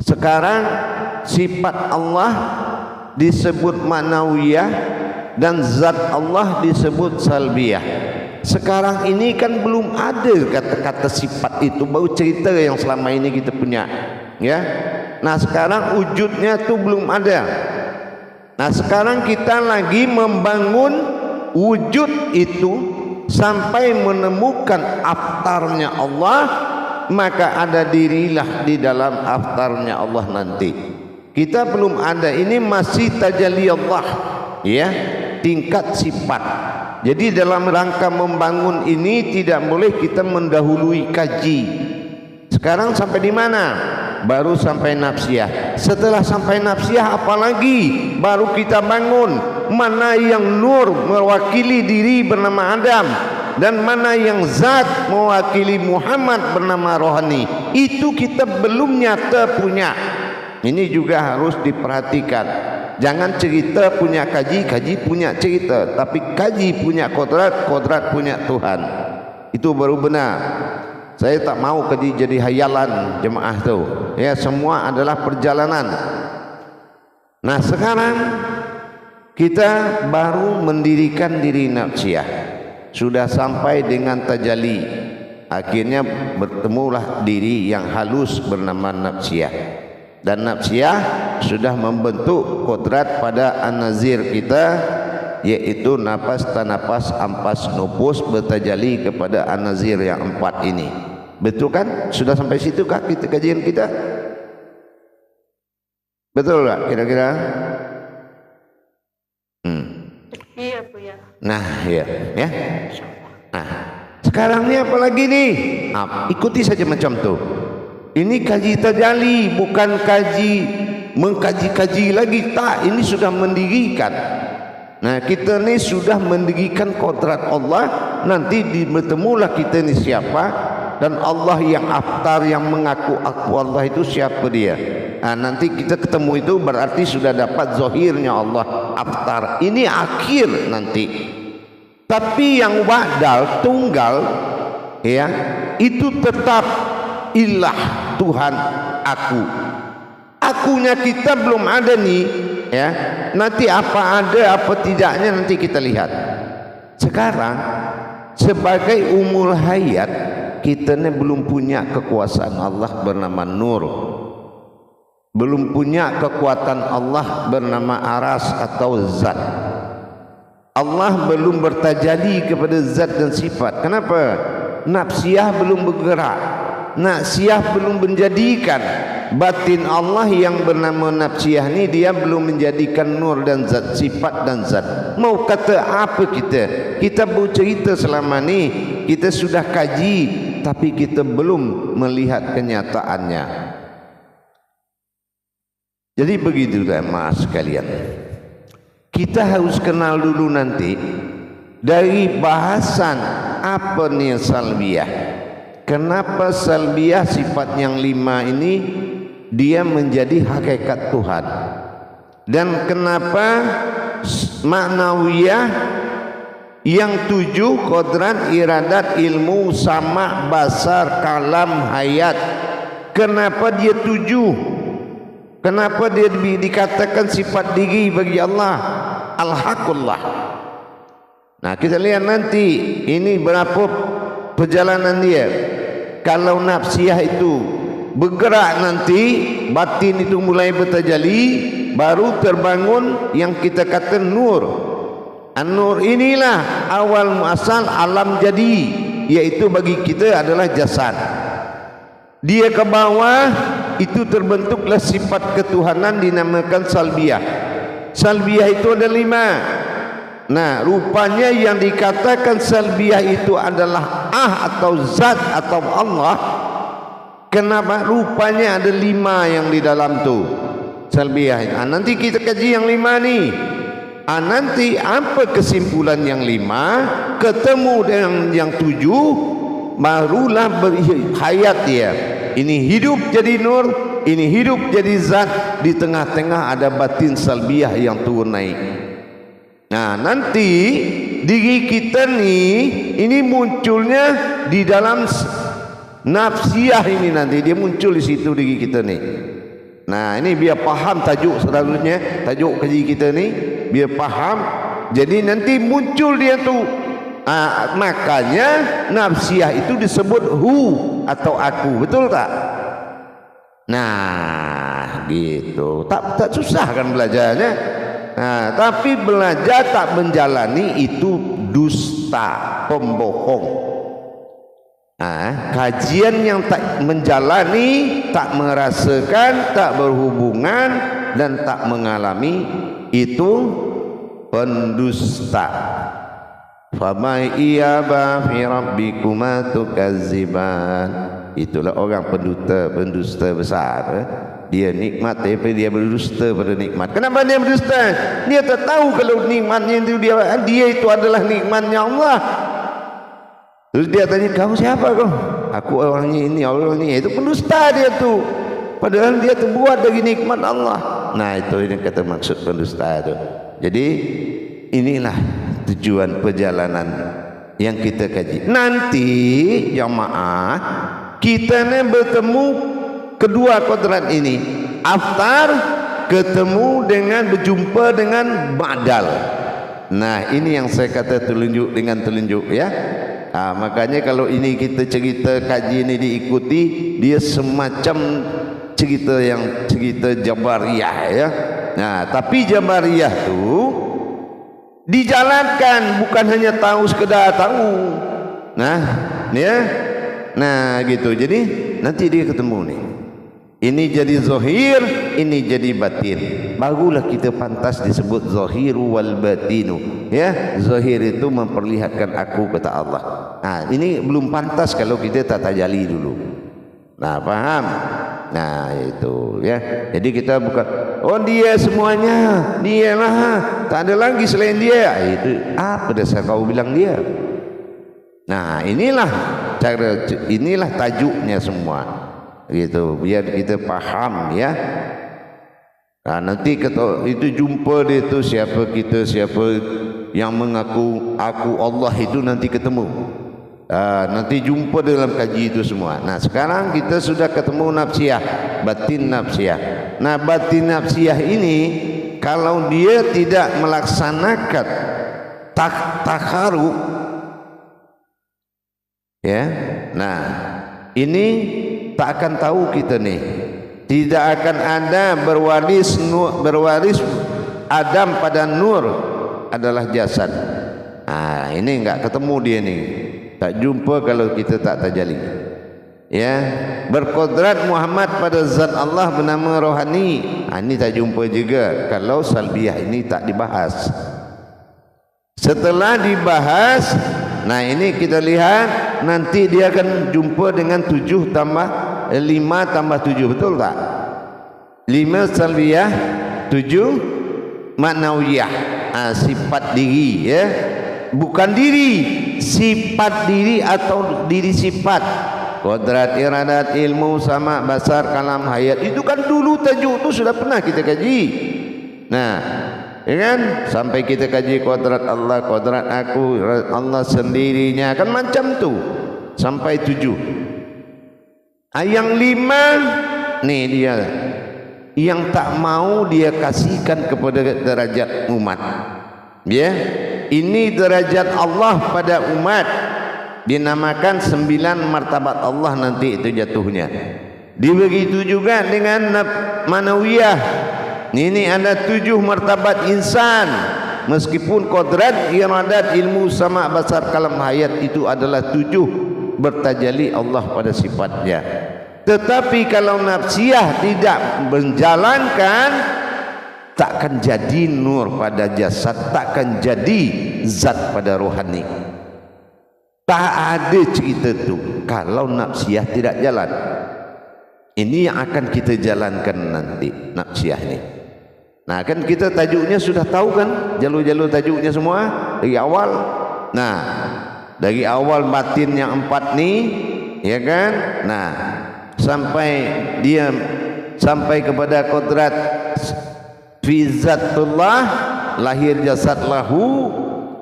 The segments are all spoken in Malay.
Sekarang sifat Allah disebut ma'nawiyah dan zat Allah disebut salbiyah. Sekarang ini kan belum ada kata-kata sifat itu, baru cerita yang selama ini kita punya, ya. Nah sekarang wujudnya tuh belum ada. Nah sekarang kita lagi membangun wujud itu sampai menemukan aftarnya Allah, maka ada dirilah di dalam aftarnya Allah nanti. Kita belum ada, ini masih tajalli Allah, ya, tingkat sifat. Jadi dalam rangka membangun ini tidak boleh kita mendahului kaji. Sekarang sampai di mana? Baru sampai nafsiyah. Setelah sampai nafsiyah apalagi? Baru kita bangun mana yang nur mewakili diri bernama Adam, dan mana yang zat mewakili Muhammad bernama rohani. Itu kita belum nyata punya. Ini juga harus diperhatikan. Jangan cerita punya kaji, kaji punya cerita, tapi kaji punya kodrat, kodrat punya Tuhan. Itu baru benar. Saya tak mau kaji jadi hayalan jemaah tu. Ya, semua adalah perjalanan. Nah sekarang kita baru mendirikan diri nafsiyah. Sudah sampai dengan tajalli. Akhirnya bertemulah diri yang halus bernama nafsiyah. Dan nafsiyah sudah membentuk kodrat pada an-nazir kita, yaitu napas, tanapas, ampas, nupus bertajali kepada an-nazir yang 4 ini. Betul kan? Sudah sampai situ kah kita kajian kita? Betul tak kira-kira? Iya Bu ya. Nah ya, ya. Nah sekarang ni apa lagi nih? Ikuti saja macam tu. Ini kaji tajalli, bukan kaji mengkaji-kaji lagi, tak. Ini sudah mendirikan. Nah kita ni sudah mendirikan kodrat Allah. Nanti bertemulah kita ni siapa, dan Allah yang aftar, yang mengaku aku Allah itu siapa dia. Nah nanti kita ketemu itu berarti sudah dapat zahirnya Allah aftar. Ini akhir nanti. Tapi yang wadal tunggal, ya, itu tetap ilah Tuhan aku. Akunya kita belum ada nih, ya. Nanti apa ada apa tidaknya nanti kita lihat. Sekarang sebagai umul hayat kita ni belum punya kekuasaan Allah bernama nur. Belum punya kekuatan Allah bernama aras atau zat. Allah belum bertajali kepada zat dan sifat. Kenapa? Nafsiyah belum bergerak. Nafsiyah belum menjadikan. Batin Allah yang bernama nafsiyah ni dia belum menjadikan nur dan zat, sifat dan zat. Mau kata apa kita? Kita bercerita selama ni, kita sudah kaji, tapi kita belum melihat kenyataannya. Jadi begitu jemaah sekalian. Kita harus kenal dulu nanti dari bahasan apa ni salbiyah. Kenapa salbiyah sifat yang 5 ini dia menjadi hakikat Tuhan, dan kenapa ma'nawiyah yang 7 kodrat, iradat, ilmu, sama, basar, kalam, hayat, kenapa dia 7? Kenapa dia dikatakan sifat diri bagi Allah al-haqullah? Nah kita lihat nanti ini berapa perjalanan dia. Kalau nafsiyah itu bergerak nanti, batin itu mulai bertajalli, baru terbangun yang kita kata nur. An-nur inilah awal muasal alam jadi, yaitu bagi kita adalah jasad. Dia ke bawah itu terbentuklah sifat ketuhanan dinamakan salbiyah. Salbiyah itu ada 5. Nah rupanya yang dikatakan salbiyah itu adalah atau zat atau Allah. Kenapa? Rupanya ada 5 yang di dalam tu salbiyah. Nanti kita kaji yang 5 ni. Nanti apa kesimpulan yang 5, ketemu dengan yang 7, barulah berhayat dia. Ini hidup jadi nur, ini hidup jadi zat, di tengah-tengah ada batin salbiyah yang turun naik. Nah nanti diri kita ni ini munculnya di dalam nafsiyah ini, nanti dia muncul di situ diri kita ni. Nah, ini biar faham tajuk selalunya, tajuk kaji kita ni, biar faham. Jadi nanti muncul dia tu. Makanya nafsiyah itu disebut hu atau aku, betul tak? Nah, gitu. Tak susah kan belajarnya. Nah, tapi belajar tak menjalani itu dusta, pembohong. Kajian yang tak menjalani, tak merasakan, tak berhubungan dan tak mengalami itu pendusta. Famai iyaba fi rabbikuma tukazziban. Itulah orang pendusta besar. Dia nikmat tapi dia berdusta pada nikmat. Kenapa dia berdusta? Dia tak tahu kalau nikmatnya itu dia itu adalah nikmatnya Allah. Terus dia tanya, kamu siapa kau? Aku orangnya ini, orang ini. Itu pendusta dia tu. Padahal dia terbuat dari nikmat Allah. Nah, itu yang kata maksud pendusta itu. Jadi inilah tujuan perjalanan yang kita kaji. Nanti jamaah kita ni bertemu kedua kodrat ini. Aftar ketemu dengan berjumpa dengan badal. Nah, ini yang saya kata telunjuk dengan telunjuk ya. Makanya kalau ini kita cerita kaji ini diikuti, dia semacam cerita Jabariyah ya. Nah, tapi Jabariyah tu dijalankan, bukan hanya tahu sekedar tahu. Nah, ya. Nah, gitu. Jadi nanti dia ketemu nih. Ini jadi zahir, ini jadi batin. Barulah kita pantas disebut zahiru wal batinu. Ya, zahir itu memperlihatkan aku kata Allah. Nah, ini belum pantas kalau kita tak tajalli dulu. Nah, faham? Nah, itu ya. Jadi kita bukan dia semuanya, dialah. Tak ada lagi selain dia. Itu apa dasar kau bilang dia? Nah, inilah tajuknya semua. Gitu, biar kita faham ya. Nah, nanti itu jumpa dia tu siapa yang mengaku aku Allah itu nanti ketemu. Nanti jumpa dalam kaji itu semua. Nah, sekarang kita sudah ketemu nafsiyah, batin nafsiyah. Nah, batin nafsiyah ini kalau dia tidak melaksanakan takharu ya. Nah, ini tak akan tahu kita nih. Tidak akan ada berwaris Adam pada Nur adalah jasad. Ini enggak ketemu dia nih. Tak jumpa kalau kita tak tajalli. Ya, berkodrat Muhammad pada zat Allah bernama rohani. Ini tak jumpa juga kalau salbiyah ini tak dibahas. Setelah dibahas, nah ini kita lihat nanti dia akan jumpa dengan 7 tambah 5 tambah 7, betul tak? 5 salbiyah, 7 maknawiyah. Sifat diri ya. Bukan diri, sifat diri atau diri sifat. Kodrat, iradat, ilmu, sama, basar, kalam, hayat. Itu kan dulu tajuk itu sudah pernah kita kaji. Nah, ya kan? Sampai kita kaji kodrat Allah, kodrat aku, Allah sendirinya kan macam tu. Sampai 7. Yang 5 nih dia yang tak mau dia kasihkan kepada derajat umat. Ya, ini derajat Allah pada umat. Dinamakan 9 martabat Allah nanti itu jatuhnya. Begitu juga dengan manawiyah. Ini ada 7 martabat insan. Meskipun kodrat, iradat, ilmu, sama, basar, kalam, hayat itu adalah 7 bertajalli Allah pada sifatnya. Tetapi kalau nafsiyah tidak menjalankan, takkan jadi nur pada jasad, takkan jadi zat pada rohani. Tak ada cerita tu kalau nafsiyah tidak jalan. Ini yang akan kita jalankan nanti, nafsiyah ni. Nah, kan kita tajuknya sudah tahu kan, jalur-jalur tajuknya semua dari awal. Nah, dari awal batin yang 4 ni, ya kan? Nah, sampai kepada kodrat fi zatullah, lahir jasad lahu.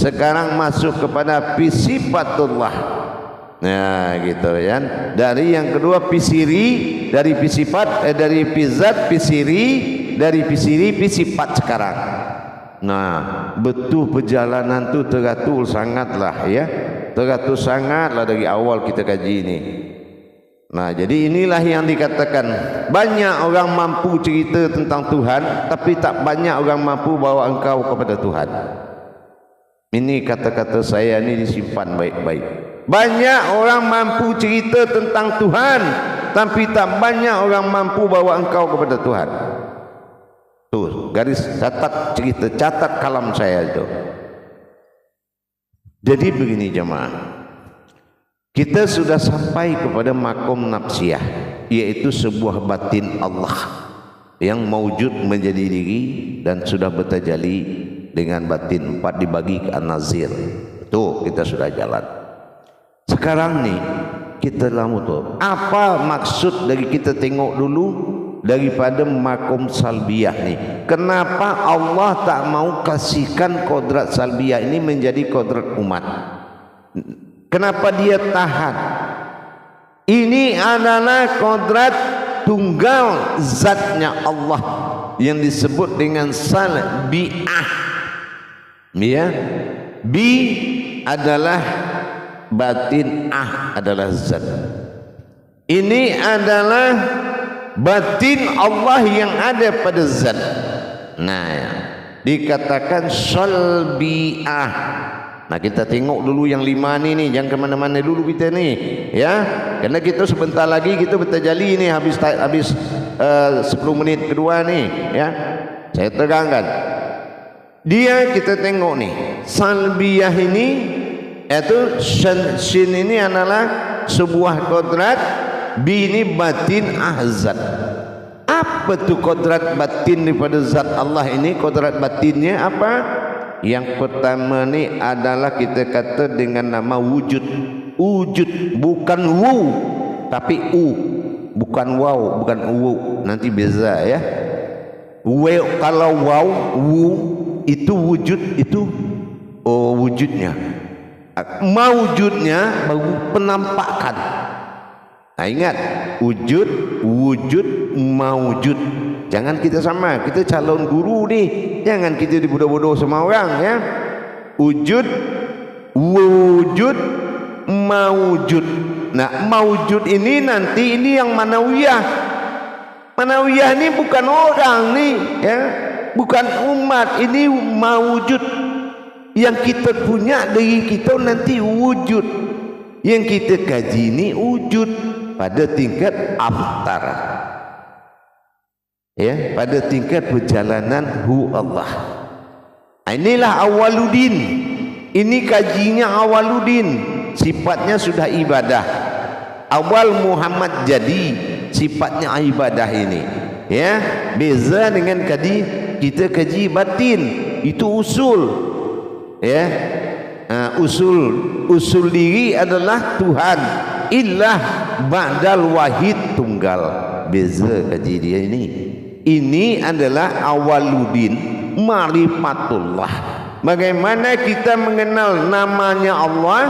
Sekarang masuk kepada fi sifatullah. Nah, gitu ya. Dari yang kedua pisiri, dari pisifat, dari pizat pisiri, dari pisiri pisifat sekarang. Nah, betul perjalanan tu teratur sangatlah ya. Teratur sangatlah dari awal kita kaji ini. Nah, jadi inilah yang dikatakan banyak orang mampu cerita tentang Tuhan, tapi tak banyak orang mampu bawa engkau kepada Tuhan. Ini kata-kata saya ini disimpan baik-baik. Banyak orang mampu cerita tentang Tuhan, tapi tak banyak orang mampu bawa engkau kepada Tuhan. Tuh, garis catat cerita, catat kalam saya itu. Jadi begini jemaah, kita sudah sampai kepada makom nafsiyah, yaitu sebuah batin Allah yang maujud menjadi diri dan sudah bertajalli dengan batin 4 dibagi ke an-nazir. Tuh, kita sudah jalan. Sekarang nih kita lamu tu apa maksud dari kita tengok dulu daripada makom salbiyah ni. Kenapa Allah tak mau kasihkan kodrat salbiyah ini menjadi kodrat umat? Kenapa dia tahan? Ini adalah kodrat tunggal zatnya Allah yang disebut dengan salbiyah. Ya, bi adalah batin, adalah zat. Ini adalah batin Allah yang ada pada zat. Nah, dikatakan salbiyah. Nah, kita tengok dulu yang 5 ni jangan ke mana-mana dulu kita ni ya. Karena kita sebentar lagi kita bertajalli ni habis 10 menit kedua ni ya. Saya terangkan. Dia kita tengok ni salbiyah ini, yaitu shin ini adalah sebuah kodrat, bi ini batin zat. Apa tu kodrat batin daripada zat Allah ini? Kodrat batinnya apa? Yang pertama ni adalah kita kata dengan nama wujud. Wujud, bukan wu tapi u, bukan waw, bukan u. Nanti beza ya. Kalau waw, wu itu wujud, itu wujudnya. Maujudnya baru penampakan. Nah, ingat, wujud, wujud, maujud. Jangan kita sama, kita calon guru nih, jangan kita dibodoh-bodoh sama orang ya. Wujud, wujud, maujud. Nah, maujud ini nanti ini yang manawiyah. Manawiyah ini bukan orang nih ya, bukan umat, ini maujud. Yang kita punya dari kita nanti wujud. Yang kita kaji ini wujud pada tingkat aftar. Ya, pada tingkat perjalanan hu Allah. Inilah awaludin. Ini kajinya awaludin. Sifatnya sudah ibadah. Awal Muhammad jadi sifatnya ibadah ini. Ya, beza dengan kita kaji batin. Itu usul. Ya, usul diri adalah Tuhan, ilah ba'dal wahid tunggal. Beza kaji dia ini. Ini adalah awaludin, ma'rifatullah. Bagaimana kita mengenal namanya Allah?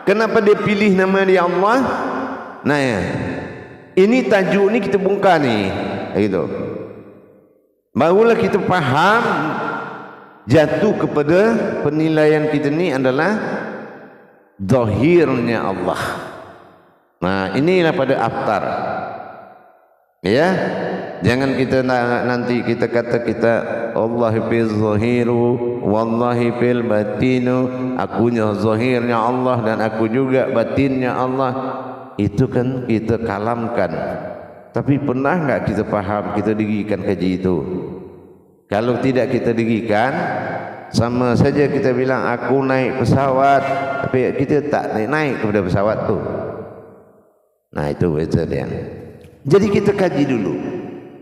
Kenapa dia pilih nama dia Allah? Nah ya, ini tajuk ni kita bongkar ni, gitu. Barulah kita faham. Jatuh kepada penilaian kita ni adalah zahirnya Allah. Nah, inilah pada aftar. Ya, jangan kita nanti kita kata kita Allah fil zahiru wallahi fil batinu. Akunya zahirnya Allah dan aku juga batinnya Allah. Itu kan kita kalamkan. Tapi pernah enggak kita faham, kita dirikan kaji itu? Kalau tidak kita dirikan, sama saja kita bilang aku naik pesawat, tapi kita tak naik kepada pesawat tu. Nah, itu beza dia. Jadi kita kaji dulu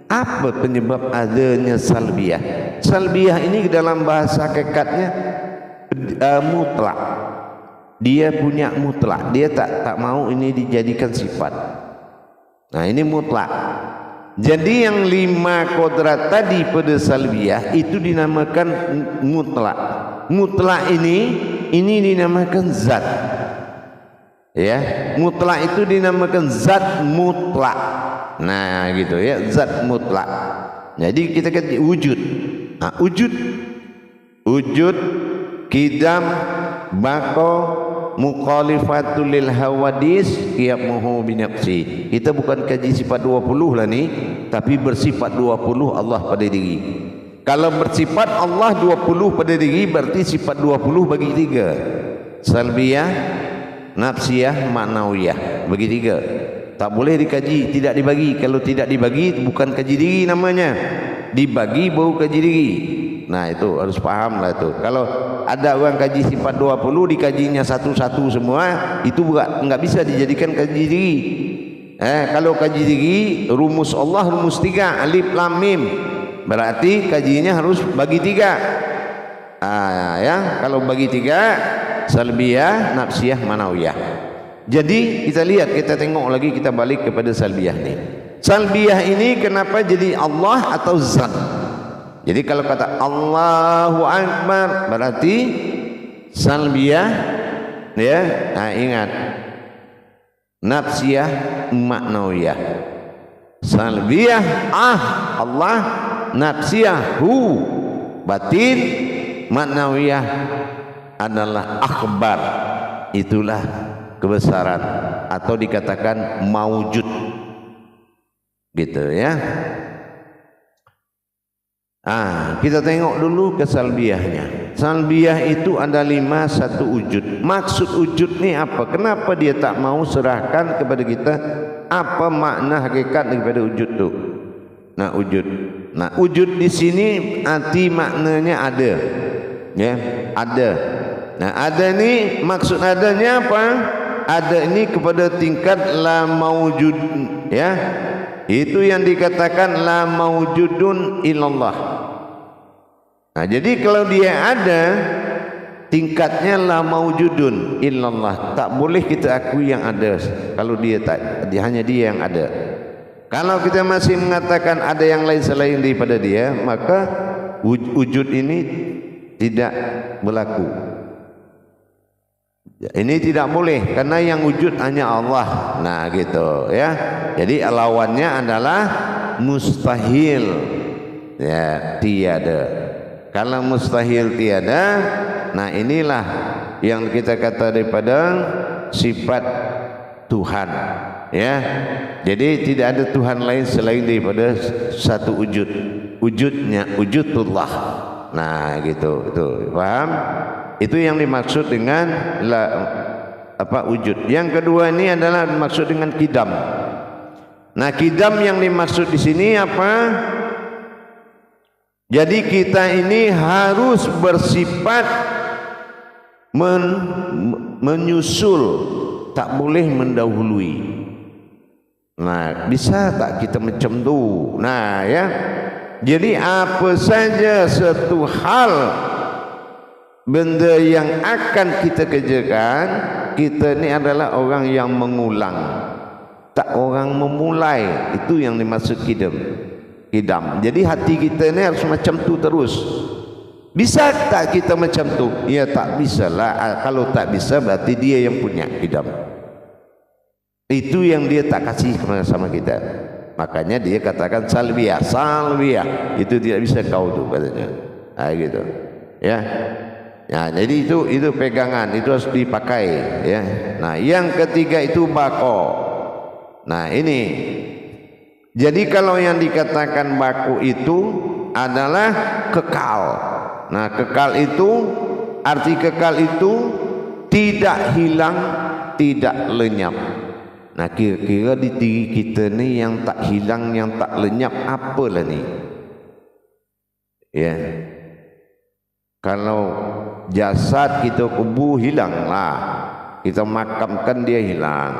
apa penyebab adanya salbiyah. Salbiyah ini dalam bahasa hakikatnya mutlak. Dia punya mutlak. Dia tak mau ini dijadikan sifat. Nah, ini mutlak. Jadi yang 5 kodrat tadi pada salbiyah itu dinamakan mutlak. Mutlak ini dinamakan zat. Ya, mutlak itu dinamakan zat mutlak. Nah, gitu ya, zat mutlak. Jadi kita kata wujud. Nah, wujud, kidam, bako, mukhalifatul lil hawadis, qiyamuhu binafsi. Kita bukan kaji sifat 20 lah ni, tapi bersifat 20 Allah pada diri. Kalau bersifat Allah 20 pada diri, berarti sifat 20 bagi tiga. Salbiyah, nafsiyah, ma'nawiyah, bagi tiga. Tak boleh dikaji, tidak dibagi. Kalau tidak dibagi, bukan kaji diri namanya. Dibagi baru kaji diri. Nah, itu harus paham lah itu. Kalau ada orang kaji sifat 20, dikajinya satu-satu semua, itu enggak bisa dijadikan kaji diri. Kalau kaji diri, rumus Allah rumus 3, alif lam mim. Berarti kajinya harus bagi 3. Ya, kalau bagi 3, salbiyah, nafsiyah, manawiyah. Jadi kita lihat, kita tengok lagi, kita balik kepada salbiyah ni. Salbiyah ini kenapa jadi Allah atau zat? Jadi kalau kata Allahu Akbar berarti salbiyah, ya. Nah, ingat, nafsiyah, ma'nawiyah. Salbiyah Allah, nafsiyah batin, ma'nawiyah adalah akhbar. Itulah kebesaran, atau dikatakan maujud, gitu ya. Kita tengok dulu ke salbiyahnya. Salbiyah itu ada 5, 1 wujud. Maksud wujud ni apa? Kenapa dia tak mau serahkan kepada kita apa makna hakikat daripada wujud tu? Nah, wujud. Nah, wujud di sini arti maknanya ada. Ya, ada. Nah, ada ni maksud adanya apa? Ada ini kepada tingkat la maujud, ya. Itu yang dikatakan la maujudun illallah. Nah, jadi kalau dia ada, tingkatnya la maujudun illallah. Tak boleh kita akui yang ada. Kalau dia tak, hanya dia yang ada. Kalau kita masih mengatakan ada yang lain selain daripada dia, maka wujud ini tidak berlaku. Ini tidak boleh, karena yang wujud hanya Allah. Nah, gitu ya. Jadi lawannya adalah mustahil, ya, tiada. Kalau mustahil tiada, nah inilah yang kita kata daripada sifat Tuhan, ya. Jadi tidak ada Tuhan lain selain daripada satu wujud. Wujudnya wujudullah. Nah, gitu, itu paham? Itu yang dimaksud dengan wujud. Yang kedua ini adalah dimaksud dengan kidam. Nah, kidam yang dimaksud di sini apa? Jadi kita ini harus bersifat menyusul, tak boleh mendahului. Nah, bisa tak kita macam tu? Nah, ya. Jadi apa saja satu hal, benda yang akan kita kerjakan, kita ni adalah orang yang mengulang, tak orang memulai. Itu yang dimaksud kidam. Jadi hati kita ni harus macam tu terus. Bisa tak kita macam tu? Ya, tak bisa lah. Kalau tak bisa, berarti dia yang punya kidam. Itu yang dia tak kasih sama kita. Makanya dia katakan salbiyah. Itu tidak bisa kau tu, katanya. Gitu. Ya. Nah, jadi itu pegangan, itu harus dipakai, ya. Nah, yang ketiga itu bako. Nah, ini. Jadi kalau yang dikatakan bako itu adalah kekal. Nah, kekal itu, arti kekal itu tidak hilang, tidak lenyap. Nah, kira-kira di diri kita ni yang tak hilang, yang tak lenyap, apalah ni? Ya. Kalau jasad kita kubur, hilanglah. Kita makamkan, dia hilang.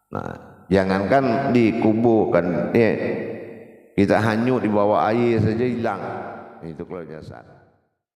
Nah, jangankan dikuburkan, kita hanyut di bawah air saja hilang. Itu kalau jasad.